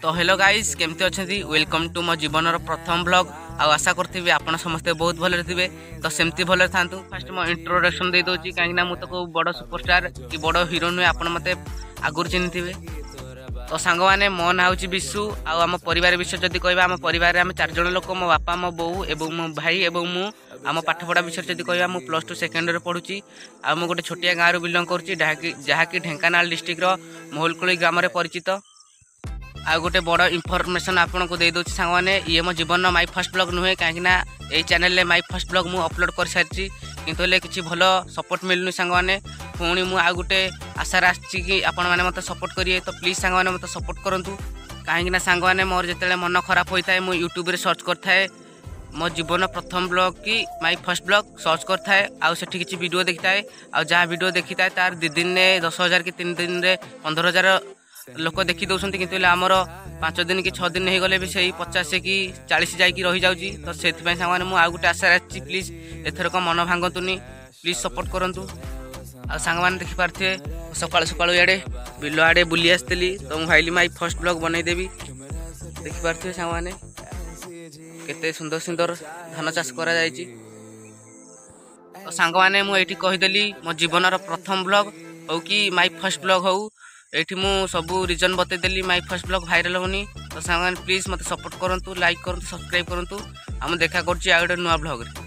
तो hello guys केमती अच्छे वेलकम टू मो जीवन प्रथम ब्लॉग आशा करथिबे आपण समस्ते बहुत भले थे तो सेमती भले था फास्ट मो इंट्रोडक्शन दे दोची कहीं मु तो बड़ सुपरस्टार कि बड़ हीरो नुहे आपण मते आगुर चिन्हिथिबे। तो सांग माने मो ना होची बिशु आम परिवार विषय जदि कहबा आम परिवार आम 4 जण लोक मो बापा मो बो एवं मो भाई एवं मु आम पाठपढ़ा विषय जदि कहबा मु +2 सेकेंड रे पढुची आ मु गोटे छोटिया गाँव रू बिलंग करूची जहाँकि ढेंकानाल डिस्ट्रिक्ट रो मोहलकुली ग्राम रे परिचित। आ गोटे बड़ इनफॉरमेशन आपन को दे दोची सांग माने ये मो जीवन माई फर्स्ट ब्लॉग नुहे कहीं यही चैनल ले माई फर्स्ट ब्लॉग मु अपलोड कर सारी किंतु हेले किसी भल सपोर्ट मिलनु सांग माने पुणी मु आ गोटे आशा आछि कि आपण माने मते सपोर्ट करिए। तो प्लीज सांग माने मते सपोर्ट करंतु कहीं सांग माने मोर जेतेले मन खराब होता है मु यूट्यूब रे सर्च करथाए मो जीवन प्रथम ब्लॉग कि माई फर्स्ट ब्लॉग सर्च करथाए आ सेठी किछि वीडियो देखिथाए आ जहाँ वीडियो देखिथाए तार 2 दिन ने 10,000 कि 3 दिन रे 15,000 लोक देखी दौरान किंतु आमर 5 दिन कि 6 दिन हो गले भी सही 50 कि 40 जाकि रही जाऊँगी। तो से सांग मुझे आउ गोटे आशा रही प्लीज एथरक मन भांगतुनि प्लीज सपोर्ट करूँ। आ सांग मैंने देखिपारे सका सका इे बिल आड़े बुली आसती तो मुझे भाई माई फर्स्ट ब्लॉग बनईदेवी देखिपारे सांग मैंने केते सुंदर सुंदर धान चाष करा जायछि। तो सांग मैंने मुझे कहीदेली मो जीवन प्रथम ब्लॉग हो कि माई फर्स्ट ब्लॉग हो एठी मु सबू रिजन बतेदेली माई फर्स्ट ब्लॉग भाइराल होनी। तो सांग प्लीज मत सपोर्ट करूँ लाइक करूँ सब्सक्राइब करूँ आम देखा कर नुआ ब्लॉग रे।